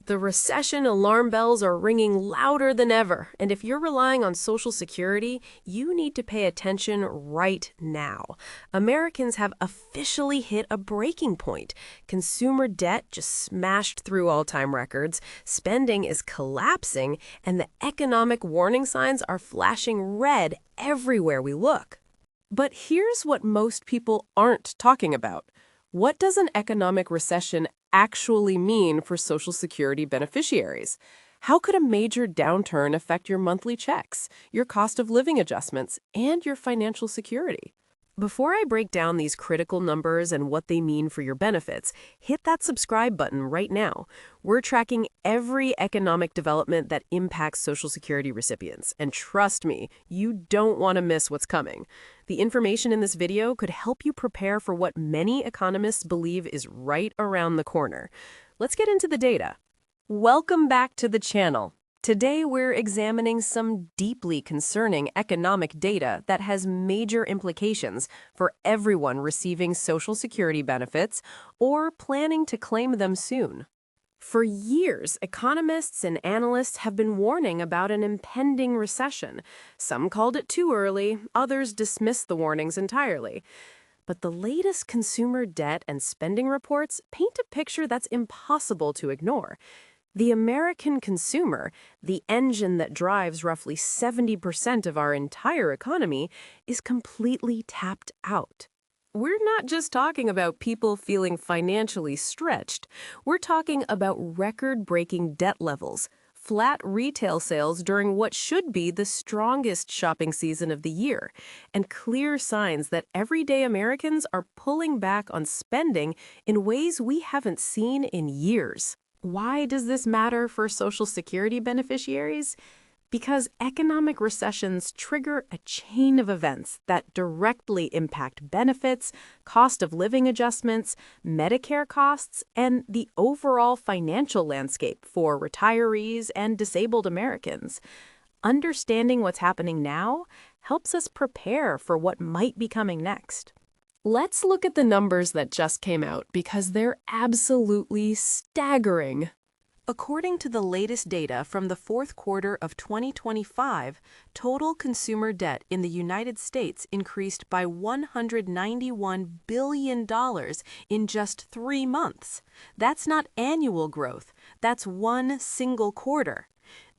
The recession alarm bells are ringing louder than ever, and if you're relying on Social Security, you need to pay attention right now. Americans have officially hit a breaking point. Consumer debt just smashed through all-time records, spending is collapsing, and the economic warning signs are flashing red everywhere we look. But here's what most people aren't talking about. What does an economic recession actually mean for Social Security beneficiaries? How could a major downturn affect your monthly checks, your cost of living adjustments, and your financial security? Before I break down these critical numbers and what they mean for your benefits, hit that subscribe button right now. We're tracking every economic development that impacts Social Security recipients, and trust me, you don't want to miss what's coming. The information in this video could help you prepare for what many economists believe is right around the corner. Let's get into the data. Welcome back to the channel. Today, we're examining some deeply concerning economic data that has major implications for everyone receiving Social Security benefits or planning to claim them soon. For years, economists and analysts have been warning about an impending recession. Some called it too early, others dismissed the warnings entirely. But the latest consumer debt and spending reports paint a picture that's impossible to ignore. The American consumer, the engine that drives roughly 70% of our entire economy, is completely tapped out. We're not just talking about people feeling financially stretched. We're talking about record-breaking debt levels, flat retail sales during what should be the strongest shopping season of the year, and clear signs that everyday Americans are pulling back on spending in ways we haven't seen in years. Why does this matter for Social Security beneficiaries? Because economic recessions trigger a chain of events that directly impact benefits, cost of living adjustments, Medicare costs, and the overall financial landscape for retirees and disabled Americans. Understanding what's happening now helps us prepare for what might be coming next. Let's look at the numbers that just came out because they're absolutely staggering. According to the latest data from the fourth quarter of 2025, total consumer debt in the United States increased by $191 billion in just 3 months. That's not annual growth, that's one single quarter.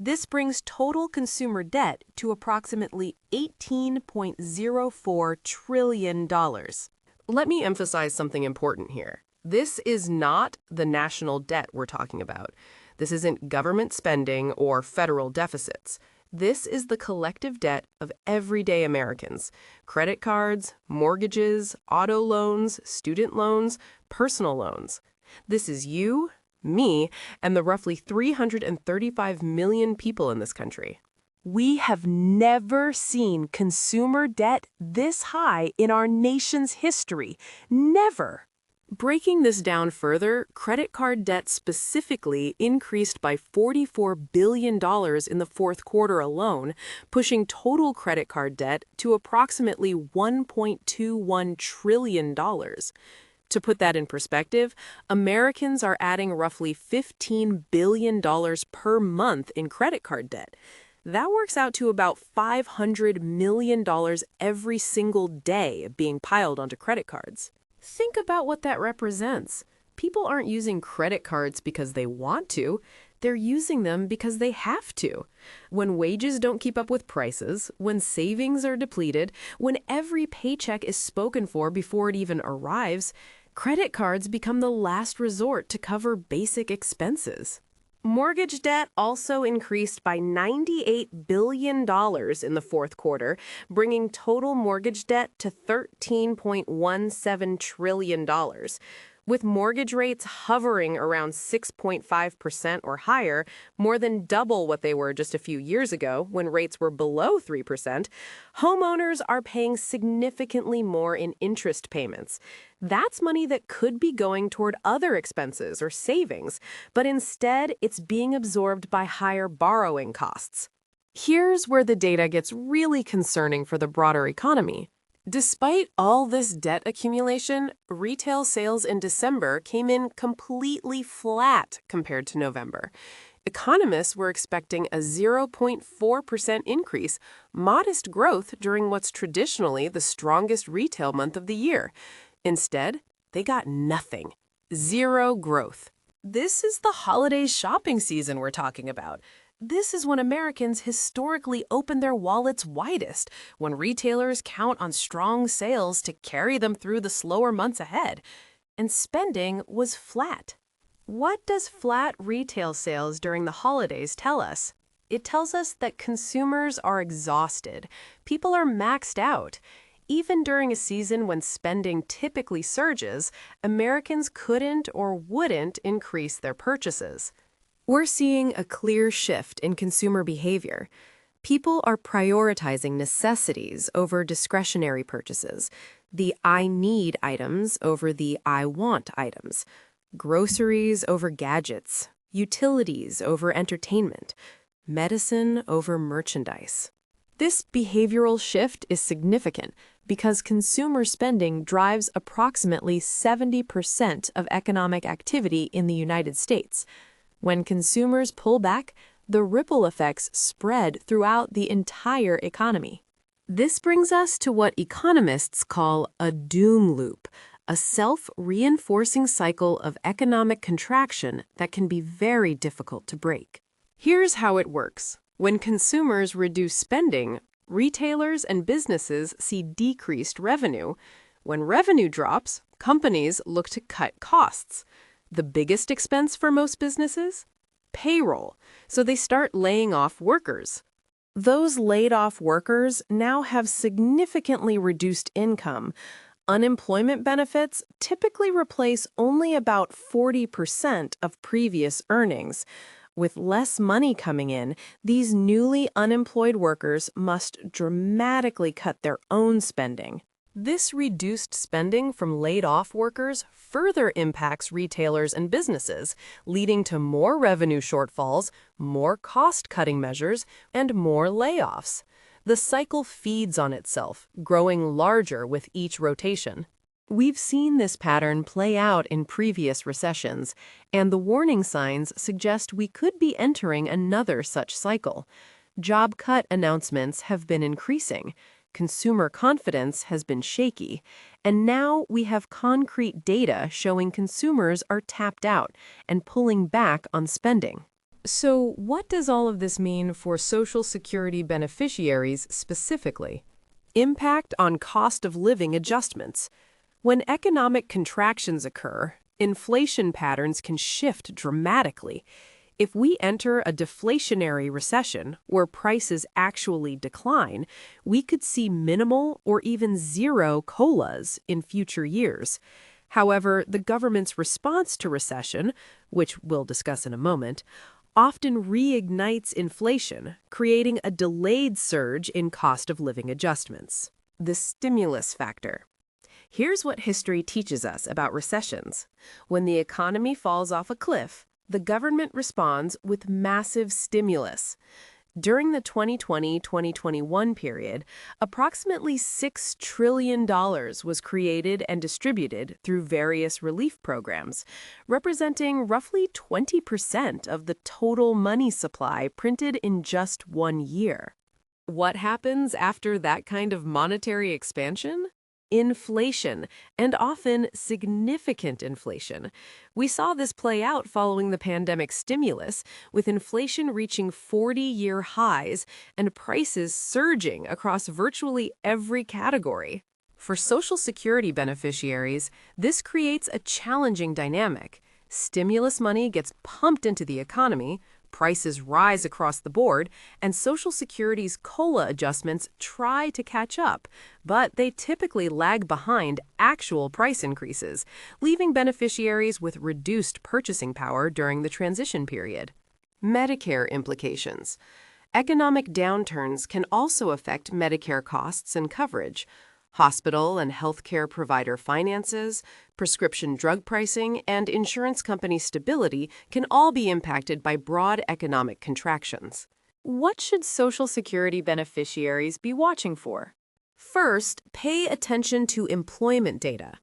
This brings total consumer debt to approximately $18.04 trillion. Let me emphasize something important here. This is not the national debt we're talking about. This isn't government spending or federal deficits. This is the collective debt of everyday Americans. Credit cards, mortgages, auto loans, student loans, personal loans. This is you, me, and the roughly 335 million people in this country. We have never seen consumer debt this high in our nation's history. Never. Breaking this down further, credit card debt specifically increased by $44 billion in the fourth quarter alone, pushing total credit card debt to approximately $1.21 trillion. To put that in perspective, Americans are adding roughly $15 billion per month in credit card debt. That works out to about $500 million every single day being piled onto credit cards. Think about what that represents. People aren't using credit cards because they want to. They're using them because they have to. When wages don't keep up with prices, when savings are depleted, when every paycheck is spoken for before it even arrives, credit cards become the last resort to cover basic expenses. Mortgage debt also increased by $98 billion in the fourth quarter, bringing total mortgage debt to $13.17 trillion. With mortgage rates hovering around 6.5% or higher, more than double what they were just a few years ago when rates were below 3%, homeowners are paying significantly more in interest payments. That's money that could be going toward other expenses or savings, but instead it's being absorbed by higher borrowing costs. Here's where the data gets really concerning for the broader economy. Despite all this debt accumulation, retail sales in December came in completely flat compared to November. Economists were expecting a 0.4% increase, modest growth during what's traditionally the strongest retail month of the year. Instead, they got nothing. Zero growth. This is the holiday shopping season we're talking about. This is when Americans historically open their wallets widest, when retailers count on strong sales to carry them through the slower months ahead. And spending was flat. What does flat retail sales during the holidays tell us? It tells us that consumers are exhausted. People are maxed out. Even during a season when spending typically surges, Americans couldn't or wouldn't increase their purchases. We're seeing a clear shift in consumer behavior. People are prioritizing necessities over discretionary purchases, the I need items over the I want items, groceries over gadgets, utilities over entertainment, medicine over merchandise. This behavioral shift is significant because consumer spending drives approximately 70% of economic activity in the United States. When consumers pull back, the ripple effects spread throughout the entire economy. This brings us to what economists call a doom loop, a self-reinforcing cycle of economic contraction that can be very difficult to break. Here's how it works. When consumers reduce spending, retailers and businesses see decreased revenue. When revenue drops, companies look to cut costs. The biggest expense for most businesses? Payroll. So they start laying off workers. Those laid-off workers now have significantly reduced income. Unemployment benefits typically replace only about 40% of previous earnings. With less money coming in, these newly unemployed workers must dramatically cut their own spending. This reduced spending from laid-off workers further impacts retailers and businesses, leading to more revenue shortfalls, more cost-cutting measures, and more layoffs. The cycle feeds on itself, growing larger with each rotation. We've seen this pattern play out in previous recessions, and the warning signs suggest we could be entering another such cycle. Job cut announcements have been increasing. Consumer confidence has been shaky, and now we have concrete data showing consumers are tapped out and pulling back on spending. So, what does all of this mean for Social Security beneficiaries specifically? Impact on cost of living adjustments. When economic contractions occur, inflation patterns can shift dramatically. If we enter a deflationary recession where prices actually decline, we could see minimal or even zero COLAs in future years. However, the government's response to recession, which we'll discuss in a moment, often reignites inflation, creating a delayed surge in cost of living adjustments. The stimulus factor. Here's what history teaches us about recessions. When the economy falls off a cliff, the government responds with massive stimulus. During the 2020-2021 period, approximately $6 trillion was created and distributed through various relief programs, representing roughly 20% of the total money supply printed in just 1 year. What happens after that kind of monetary expansion? Inflation, and often significant inflation. We saw this play out following the pandemic stimulus, with inflation reaching 40-year highs and prices surging across virtually every category. For Social Security beneficiaries, this creates a challenging dynamic. Stimulus money gets pumped into the economy, prices rise across the board, and Social Security's COLA adjustments try to catch up, but they typically lag behind actual price increases, leaving beneficiaries with reduced purchasing power during the transition period. Medicare implications. Economic downturns can also affect Medicare costs and coverage. Hospital and healthcare provider finances, prescription drug pricing, and insurance company stability can all be impacted by broad economic contractions. What should Social Security beneficiaries be watching for? First, pay attention to employment data.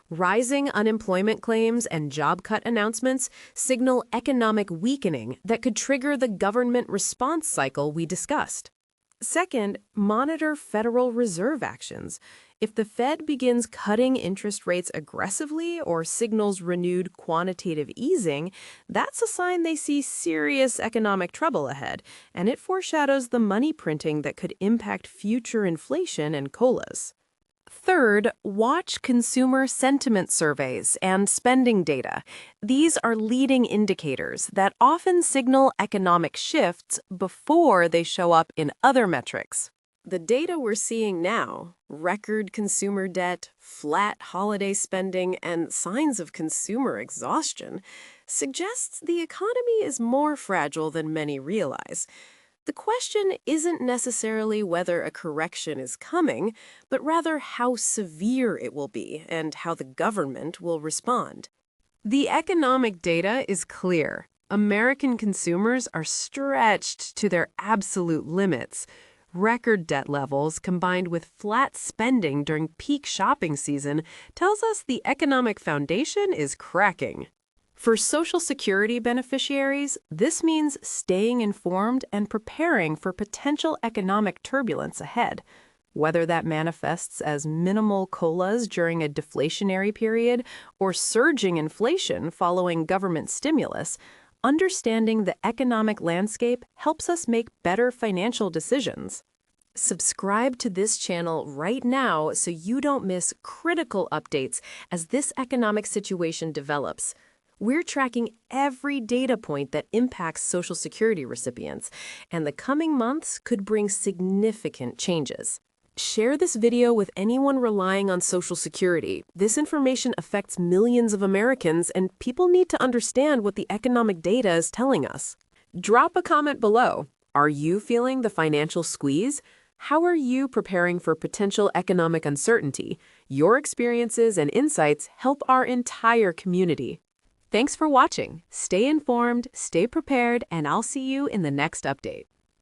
Rising unemployment claims and job cut announcements signal economic weakening that could trigger the government response cycle we discussed. Second, monitor Federal Reserve actions. If the Fed begins cutting interest rates aggressively or signals renewed quantitative easing, that's a sign they see serious economic trouble ahead, and it foreshadows the money printing that could impact future inflation and COLAs. Third, watch consumer sentiment surveys and spending data. These are leading indicators that often signal economic shifts before they show up in other metrics. The data we're seeing now, record consumer debt, flat holiday spending, and signs of consumer exhaustion, suggests the economy is more fragile than many realize. The question isn't necessarily whether a correction is coming, but rather how severe it will be and how the government will respond. The economic data is clear. American consumers are stretched to their absolute limits. Record debt levels combined with flat spending during peak shopping season tells us the economic foundation is cracking. For Social Security beneficiaries, this means staying informed and preparing for potential economic turbulence ahead. Whether that manifests as minimal COLAs during a deflationary period or surging inflation following government stimulus, understanding the economic landscape helps us make better financial decisions. Subscribe to this channel right now so you don't miss critical updates as this economic situation develops. We're tracking every data point that impacts Social Security recipients, and the coming months could bring significant changes. Share this video with anyone relying on Social Security. This information affects millions of Americans, and people need to understand what the economic data is telling us. Drop a comment below. Are you feeling the financial squeeze? How are you preparing for potential economic uncertainty? Your experiences and insights help our entire community. Thanks for watching. Stay informed, stay prepared, and I'll see you in the next update.